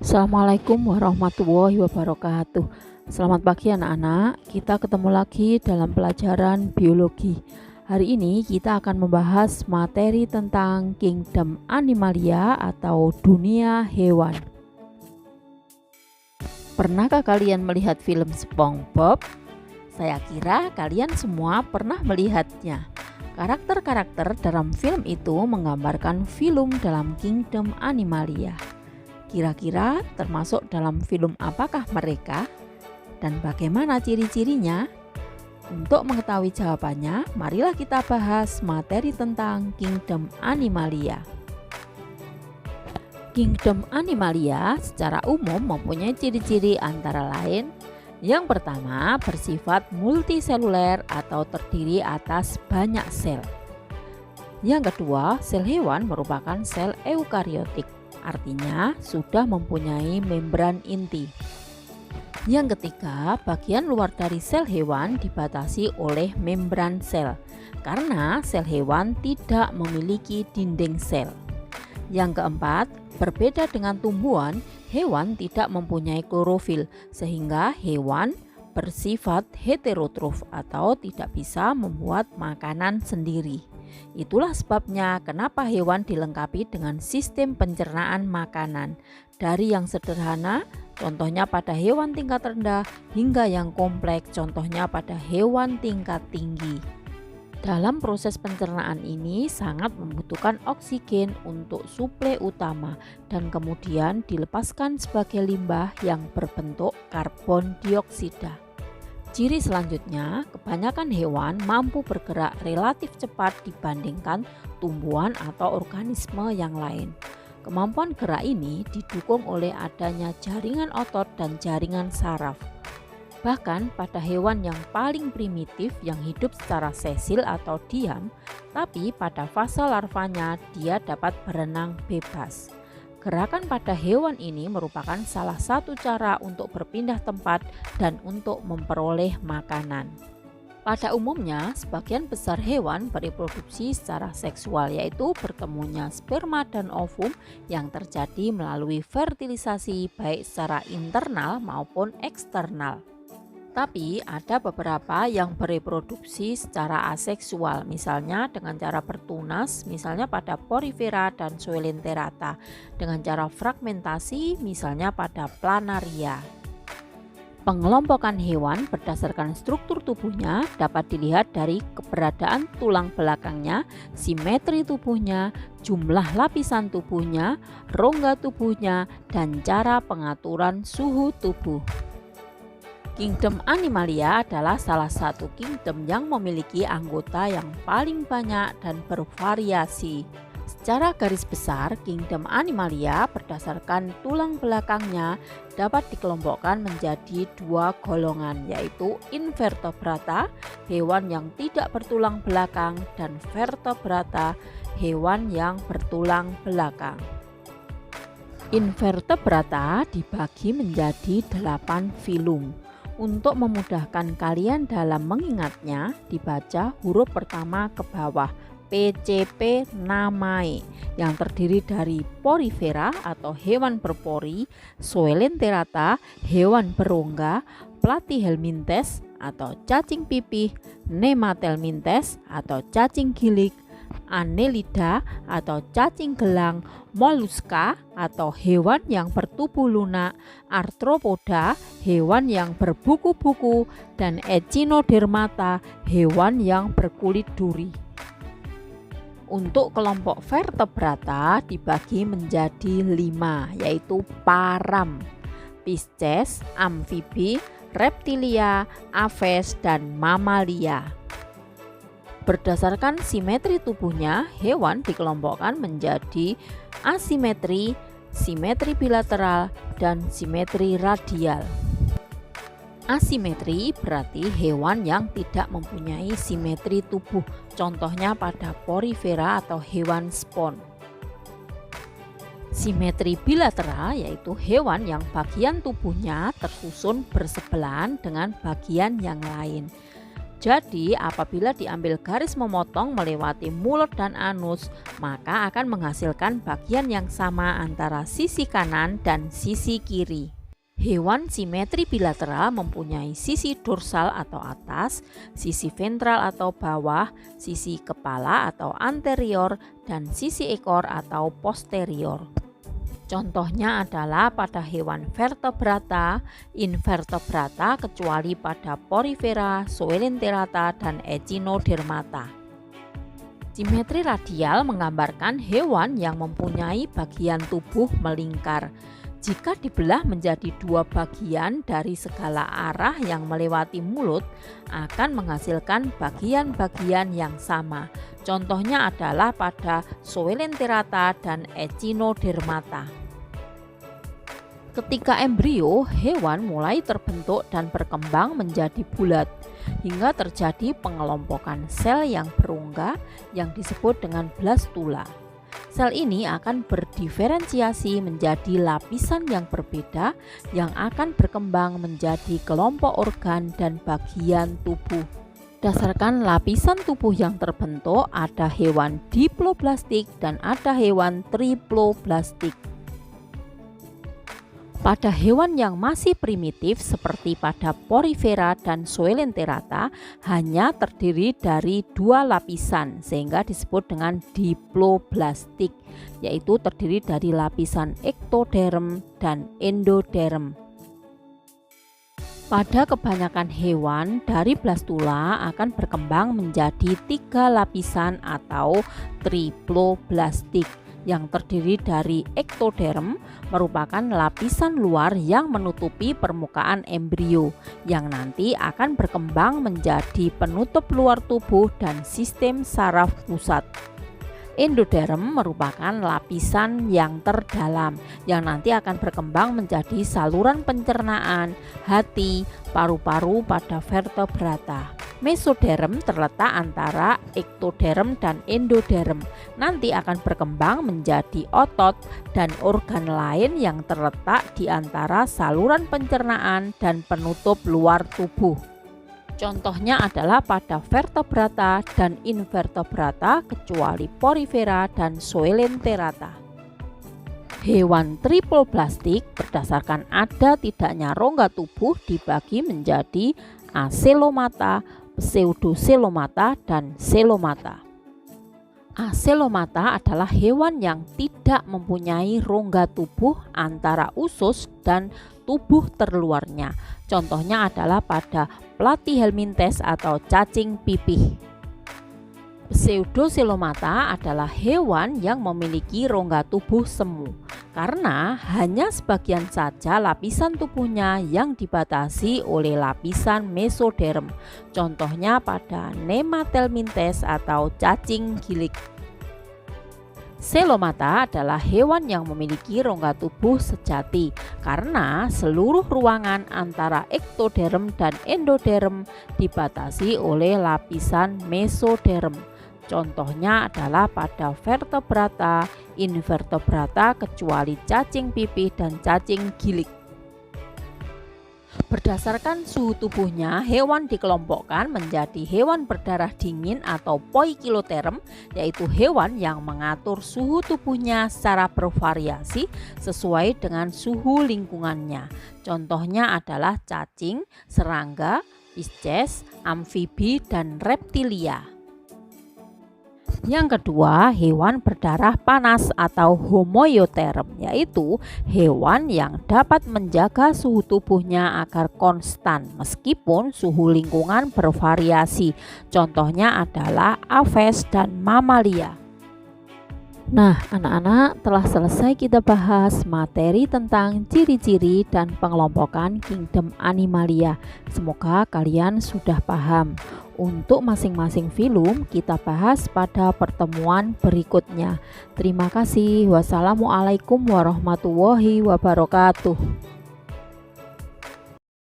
Assalamualaikum warahmatullahi wabarakatuh. Selamat pagi anak-anak, kita ketemu lagi dalam pelajaran biologi. Hari ini kita akan membahas materi tentang Kingdom Animalia atau dunia hewan. Pernahkah kalian melihat film SpongeBob? Saya kira kalian semua pernah melihatnya. Karakter-karakter dalam film itu menggambarkan film dalam Kingdom Animalia. Kira-kira termasuk dalam film apakah mereka dan bagaimana ciri-cirinya? Untuk mengetahui jawabannya, marilah kita bahas materi tentang Kingdom Animalia. Kingdom Animalia secara umum mempunyai ciri-ciri antara lain: yang pertama, bersifat multiseluler atau terdiri atas banyak sel. Yang kedua, sel hewan merupakan sel eukariotik. Artinya sudah mempunyai membran inti. Yang ketiga, bagian luar dari sel hewan dibatasi oleh membran sel karena sel hewan tidak memiliki dinding sel. Yang keempat, berbeda dengan tumbuhan, hewan tidak mempunyai klorofil sehingga hewan bersifat heterotrof atau tidak bisa membuat makanan sendiri. Itulah sebabnya kenapa hewan dilengkapi dengan sistem pencernaan makanan, dari yang sederhana, contohnya pada hewan tingkat rendah, hingga yang kompleks, contohnya pada hewan tingkat tinggi. Dalam proses pencernaan ini sangat membutuhkan oksigen untuk suplai utama dan kemudian dilepaskan sebagai limbah yang berbentuk karbon dioksida. Ciri selanjutnya, kebanyakan hewan mampu bergerak relatif cepat dibandingkan tumbuhan atau organisme yang lain. Kemampuan gerak ini didukung oleh adanya jaringan otot dan jaringan saraf. Bahkan pada hewan yang paling primitif yang hidup secara sesil atau diam, tapi pada fase larvanya dia dapat berenang bebas. Gerakan pada hewan ini merupakan salah satu cara untuk berpindah tempat dan untuk memperoleh makanan. Pada umumnya, sebagian besar hewan bereproduksi secara seksual, yaitu bertemunya sperma dan ovum yang terjadi melalui fertilisasi baik secara internal maupun eksternal. Tapi ada beberapa yang bereproduksi secara aseksual, misalnya dengan cara bertunas, misalnya pada Porifera dan Coelenterata, dengan cara fragmentasi, misalnya pada Planaria. Pengelompokan hewan berdasarkan struktur tubuhnya dapat dilihat dari keberadaan tulang belakangnya, simetri tubuhnya, jumlah lapisan tubuhnya, rongga tubuhnya, dan cara pengaturan suhu tubuh. Kingdom Animalia adalah salah satu kingdom yang memiliki anggota yang paling banyak dan bervariasi. Secara garis besar, Kingdom Animalia berdasarkan tulang belakangnya dapat dikelompokkan menjadi dua golongan, yaitu invertebrata, hewan yang tidak bertulang belakang, dan vertebrata, hewan yang bertulang belakang. Invertebrata dibagi menjadi 8 filum. Untuk memudahkan kalian dalam mengingatnya, dibaca huruf pertama ke bawah, PCP Namae, yang terdiri dari Porifera atau hewan berpori, Coelenterata, hewan berongga, Platyhelminthes atau cacing pipih, Nematelminthes atau cacing gilik, Annelida atau cacing gelang, Molluska atau hewan yang bertubuh lunak, Arthropoda, hewan yang berbuku-buku, dan Echinodermata, hewan yang berkulit duri. Untuk kelompok vertebrata dibagi menjadi 5, yaitu param, Pisces, amfibi, reptilia, aves, dan mamalia. Berdasarkan simetri tubuhnya, hewan dikelompokkan menjadi asimetri, simetri bilateral, dan simetri radial. Asimetri berarti hewan yang tidak mempunyai simetri tubuh, contohnya pada Porifera atau hewan spon. Simetri bilateral yaitu hewan yang bagian tubuhnya tersusun bersebelahan dengan bagian yang lain. Jadi, apabila diambil garis memotong melewati mulut dan anus, maka akan menghasilkan bagian yang sama antara sisi kanan dan sisi kiri. Hewan simetri bilateral mempunyai sisi dorsal atau atas, sisi ventral atau bawah, sisi kepala atau anterior, dan sisi ekor atau posterior. Contohnya adalah pada hewan vertebrata, invertebrata kecuali pada Porifera, Coelenterata, dan Echinodermata. Simetri radial menggambarkan hewan yang mempunyai bagian tubuh melingkar. Jika dibelah menjadi dua bagian dari segala arah yang melewati mulut, akan menghasilkan bagian-bagian yang sama. Contohnya adalah pada Coelenterata dan Echinodermata. Ketika embrio, hewan mulai terbentuk dan berkembang menjadi bulat, hingga terjadi pengelompokan sel yang berongga yang disebut dengan blastula. Sel ini akan berdiferensiasi menjadi lapisan yang berbeda yang akan berkembang menjadi kelompok organ dan bagian tubuh. Berdasarkan lapisan tubuh yang terbentuk, ada hewan diploblastik dan ada hewan triploblastik. Pada hewan yang masih primitif seperti pada Porifera dan Coelenterata hanya terdiri dari dua lapisan sehingga disebut dengan diploblastik, yaitu terdiri dari lapisan ektoderm dan endoderm. Pada kebanyakan hewan, dari blastula akan berkembang menjadi tiga lapisan atau triploblastik yang terdiri dari ektoderm, merupakan lapisan luar yang menutupi permukaan embrio yang nanti akan berkembang menjadi penutup luar tubuh dan sistem saraf pusat. Endoderm merupakan lapisan yang terdalam yang nanti akan berkembang menjadi saluran pencernaan, hati, paru-paru pada vertebrata. Mesoderm terletak antara ektoderm dan endoderm, nanti akan berkembang menjadi otot dan organ lain yang terletak di antara saluran pencernaan dan penutup luar tubuh. Contohnya adalah pada vertebrata dan invertebrata kecuali Porifera dan Coelenterata. Hewan triploblastik berdasarkan ada tidaknya rongga tubuh dibagi menjadi acelomata, pseudocelomata, dan celomata. Acelomata adalah hewan yang tidak mempunyai rongga tubuh antara usus dan tubuh terluarnya. Contohnya adalah pada Platyhelminthes atau cacing pipih. Pseudocelomata adalah hewan yang memiliki rongga tubuh semu karena hanya sebagian saja lapisan tubuhnya yang dibatasi oleh lapisan mesoderm. Contohnya pada Nemathelminthes atau cacing gilik. Celomata adalah hewan yang memiliki rongga tubuh sejati karena seluruh ruangan antara ektoderm dan endoderm dibatasi oleh lapisan mesoderm. Contohnya adalah pada vertebrata, invertebrata kecuali cacing pipih dan cacing gilik. Berdasarkan suhu tubuhnya, hewan dikelompokkan menjadi hewan berdarah dingin atau poikiloterm, yaitu hewan yang mengatur suhu tubuhnya secara bervariasi sesuai dengan suhu lingkungannya. Contohnya adalah cacing, serangga, pisces, amfibi, dan reptilia. Yang kedua, hewan berdarah panas atau homoioterm, yaitu hewan yang dapat menjaga suhu tubuhnya agar konstan meskipun suhu lingkungan bervariasi. Contohnya adalah aves dan mamalia. Nah, anak-anak, telah selesai kita bahas materi tentang ciri-ciri dan pengelompokan kingdom Animalia. Semoga kalian sudah paham. Untuk masing-masing filum kita bahas pada pertemuan berikutnya. Terima kasih. Wassalamualaikum warahmatullahi wabarakatuh.